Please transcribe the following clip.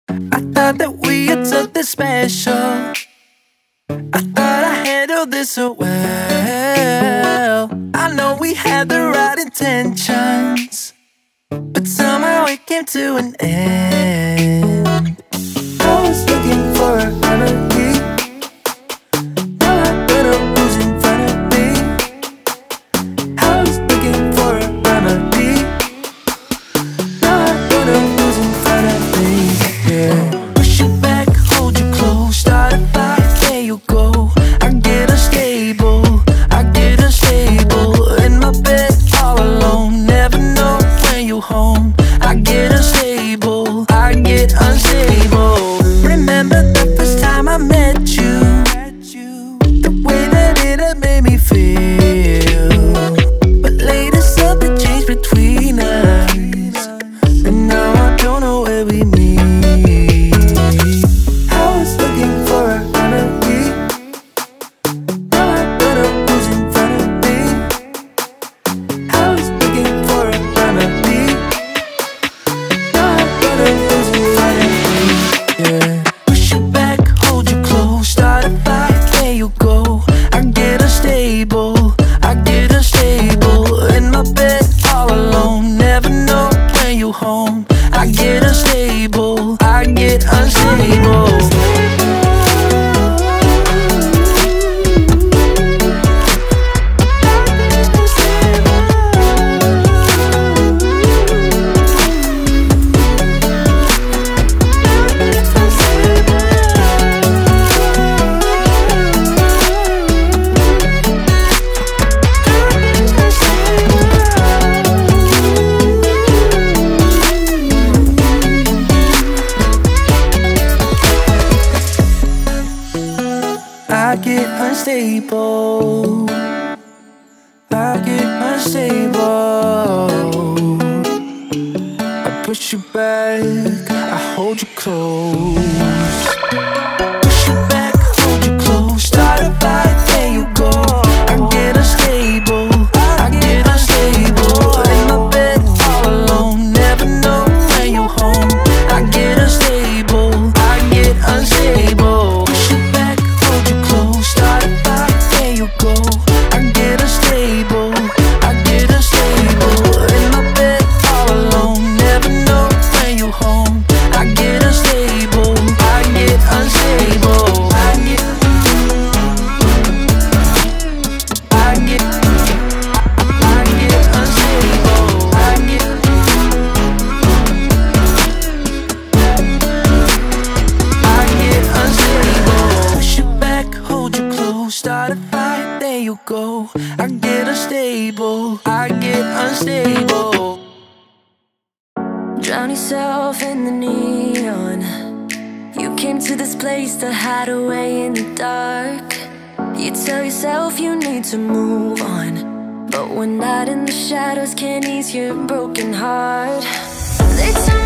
I thought that we had something special. I thought I handled this so well. I know we had the right intentions, but somehow it came to an end. I was looking for a remedy. Now I better who's in front of me. I was looking for a remedy. Now I better who's in front of me. Yeah. Push you back, hold you close, start a fight, there you go. I get unstable, I get unstable. In my bed all alone, never know when you home. I get unstable, I get unstable. Remember the first time I met you, the way that it had made me feel. But later something changed between us, and now I don't know where we meet. I was looking for a remedy. Now I better who's in front of me. I was looking for a remedy. Now I better who's in front of me. Yeah. Push you back, hold you close, start a fight, there you go. I get unstable, I get unstable. In my bed all alone, never know when you home. I get unstable, I get unstable. I get unstable, I get unstable. I push you back, I hold you close. Push you back, hold you close, start a fight, there you go. I get unstable, I get unstable. In my bed all alone, never know when you home. I get unstable, I get unstable. Push you back, hold you close, start a fight, there you go. I get unstable, I get unstable. In my bed all alone, never know when you home. I get unstable, I get unstable. I get unstable. I get unstable. Push you back, hold you close, start a fight, there you go. I get unstable, I get unstable. Drown yourself in the neon. You came to this place to hide away in the dark. You tell yourself you need to move on, but one night in the shadows can't ease your broken heart. They tell